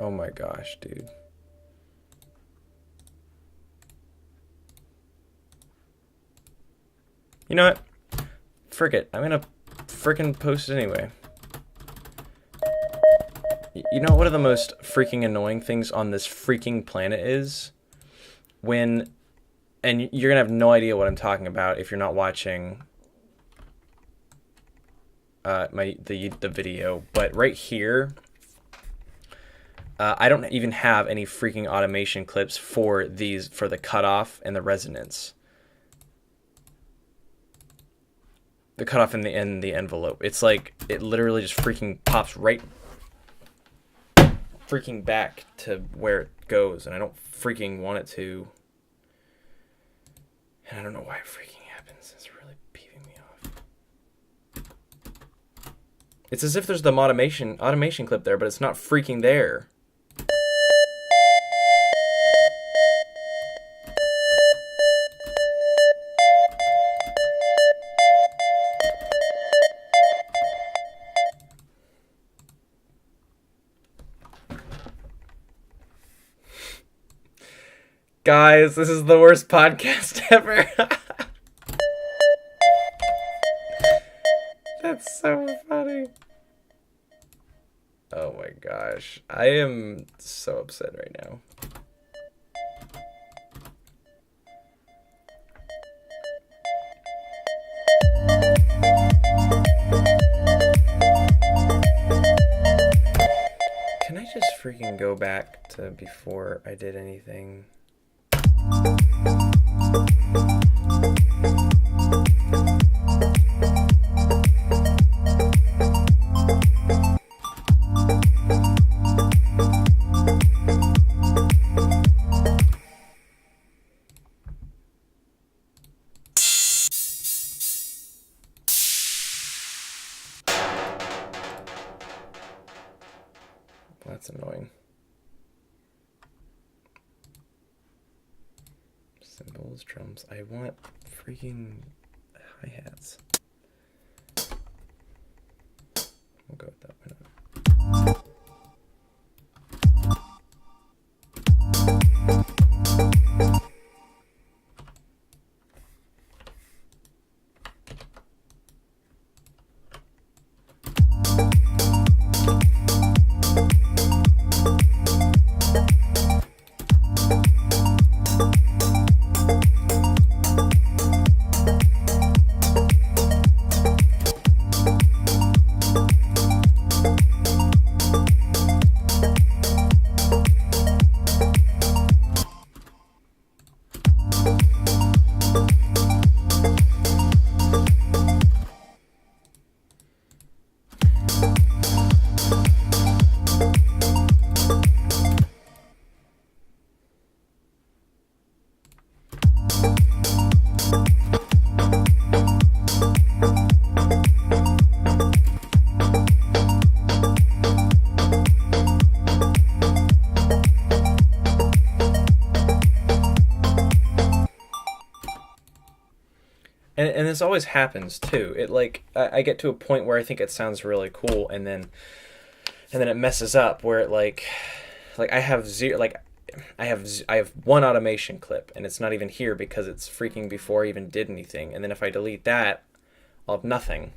Oh my gosh, dude. You know what? Frick it. I'm gonna frickin' post it anyway. You know what one of the most freaking annoying things on this freaking planet is? When... And you're gonna have no idea what I'm talking about if you're not watching the video. But right here... I don't even have any freaking automation clips for the cutoff and the resonance. The cutoff in the envelope. It's like it literally just freaking pops right freaking back to where it goes, and I don't freaking want it to. And I don't know why it freaking happens. It's really peeving me off. It's as if there's the automation clip there, but it's not freaking there. Guys, this is the worst podcast ever. That's so funny. Oh my gosh. I am so upset right now. Can I just freaking go back to before I did anything? That's annoying. Cymbals, drums. I want freaking hi-hats. We'll go with that one. And this always happens too. It like I get to a point where I think it sounds really cool, and then it messes up where it like I have zero like I have one automation clip and it's not even here because it's freaking before I even did anything. And then if I delete that, I'll have nothing.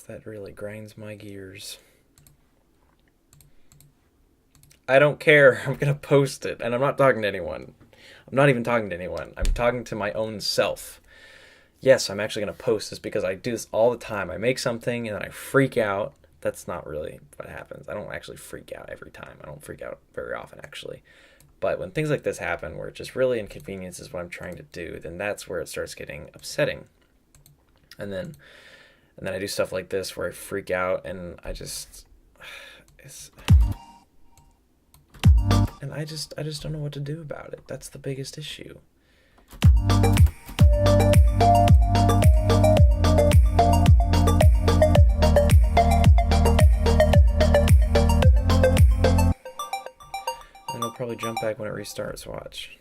That really grinds my gears. I don't care. I'm going to post it. And I'm not talking to anyone. I'm not even talking to anyone. I'm talking to my own self. Yes, I'm actually going to post this because I do this all the time. I make something and then I freak out. That's not really what happens. I don't actually freak out every time. I don't freak out very often, actually. But when things like this happen, where it just really inconveniences what I'm trying to do, then that's where it starts getting upsetting. And then I do stuff like this where I freak out and I just don't know what to do about it. That's the biggest issue. And it'll probably jump back when it restarts, watch.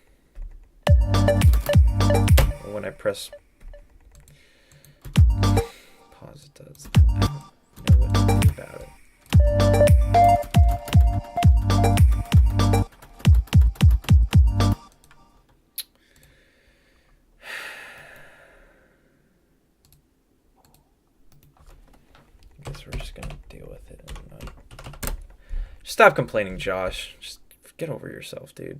Or when I press pause, it does. I don't know what to do about it. I guess we're just gonna deal with it. Just stop complaining, Josh. Just get over yourself, dude.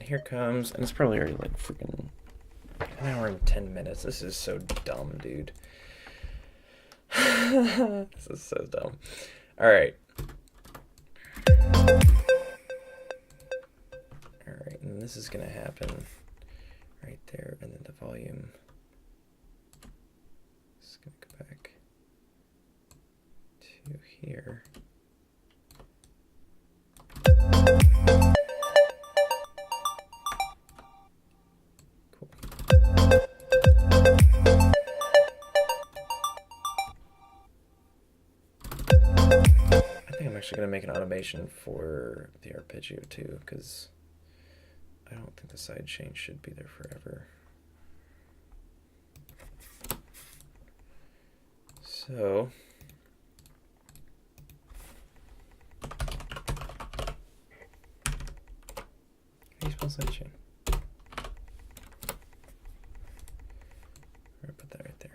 Here comes, and it's probably already like freaking an hour and 10 minutes. This is so dumb, dude. This is so dumb. All right. All right, and this is gonna happen right there, and then the volume is gonna go back to here. I'm actually going to make an automation for the arpeggio too, because I don't think the side chain should be there forever. So how do you spell side chain? I'm going to put that right there.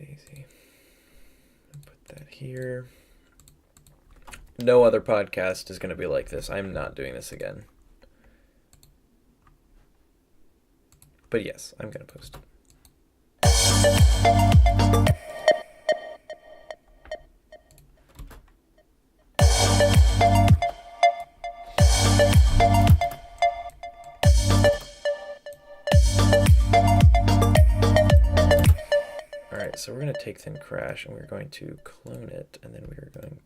Daisy. Put that here. No other podcast is going to be like this. I'm not doing this again. But yes, I'm going to post it. Alright, so we're going to take Thin Crash and we're going to clone it, and then we're going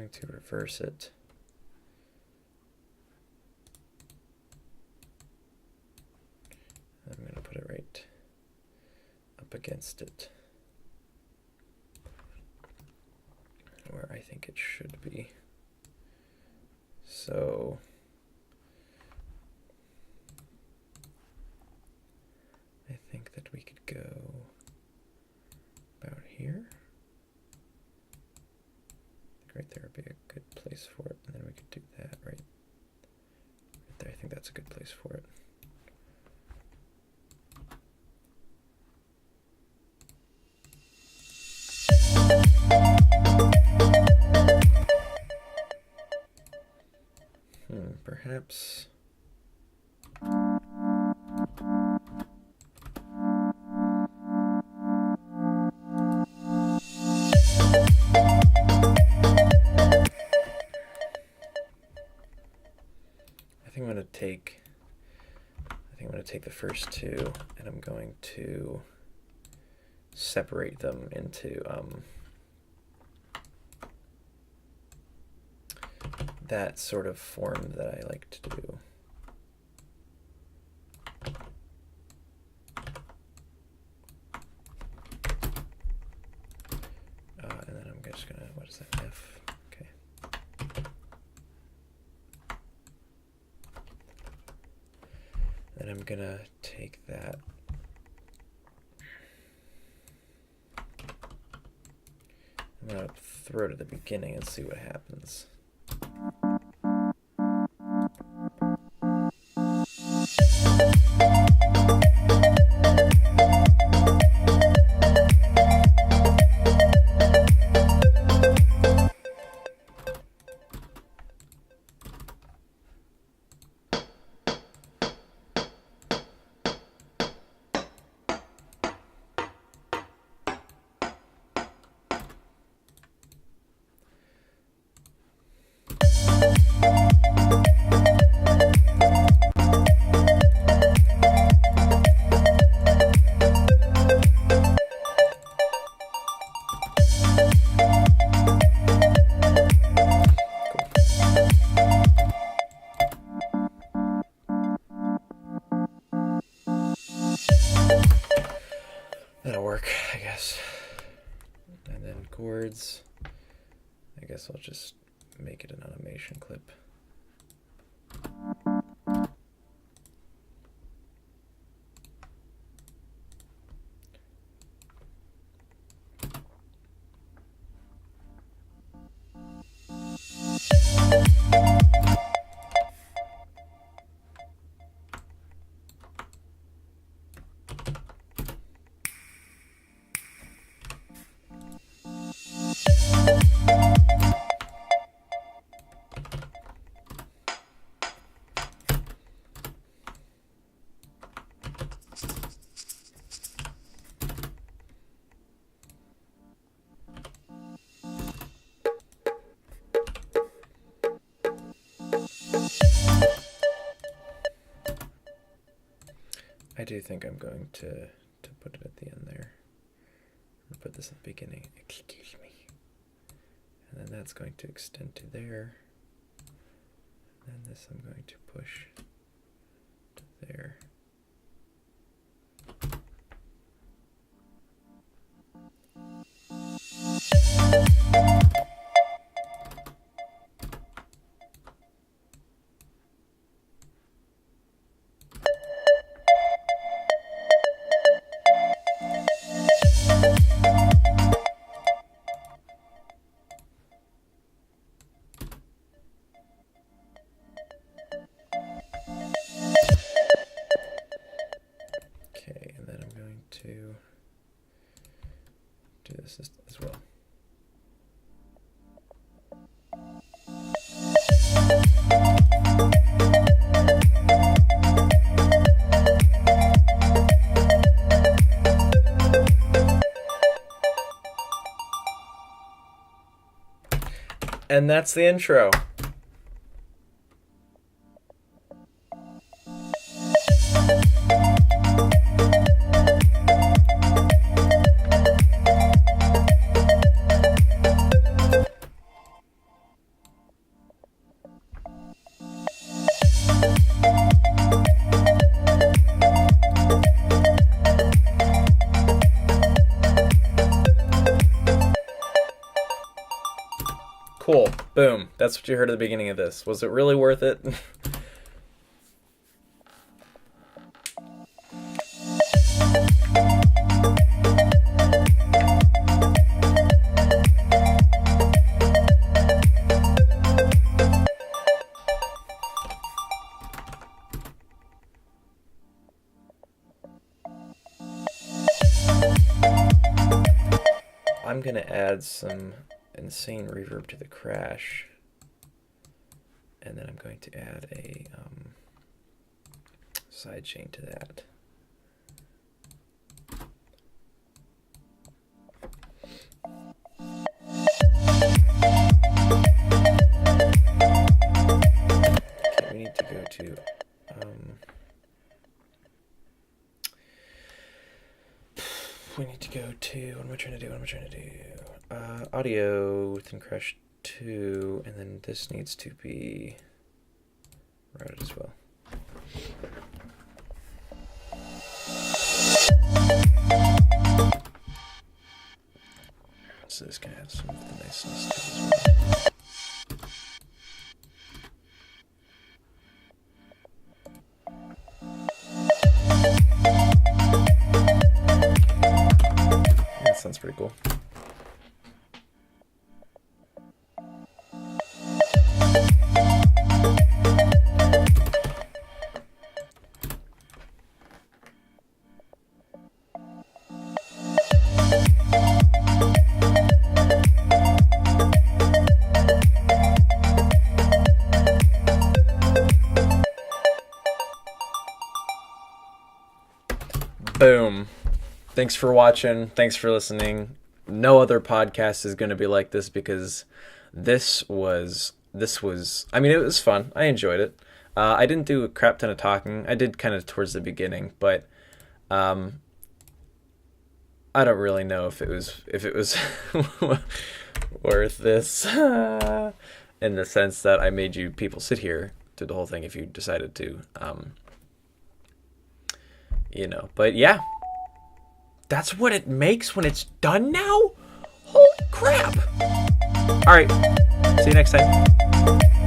to reverse it. I'm going to put it right up against it where I think it should be. So I think that we could go about here. Right there would be a good place for it, and then we could do that right there. I think that's a good place for it. Perhaps. I think I'm going to take the first two, and I'm going to separate them into that sort of form that I like to do. And then I'm just gonna, what is that, F? Okay. Then I'm gonna take that. I'm gonna throw it at the beginning and see what happens. That'll work, I guess. And then chords. I guess I'll just make it an animation clip. I do think I'm going to put it at the end there. I'll put this at the beginning. Excuse me. And then that's going to extend to there. And then this I'm going to push to there. this as well. And that's the intro. Cool. Boom. That's what you heard at the beginning of this. Was it really worth it? I'm gonna add some insane reverb to the crash, and then I'm going to add a sidechain to that. Okay, we need to go to what am I trying to do? Audio within crash 2, and then this needs to be routed as well. So this can add some of the niceness to it as well. That sounds pretty cool. Boom. Thanks for watching. Thanks for listening. No other podcast is going to be like this because this was, I mean, it was fun. I enjoyed it. I didn't do a crap ton of talking. I did kind of towards the beginning, but I don't really know if it was worth this in the sense that I made you people sit here through the whole thing if you decided to. But yeah, that's what it makes when it's done now? Holy crap. All right, see you next time.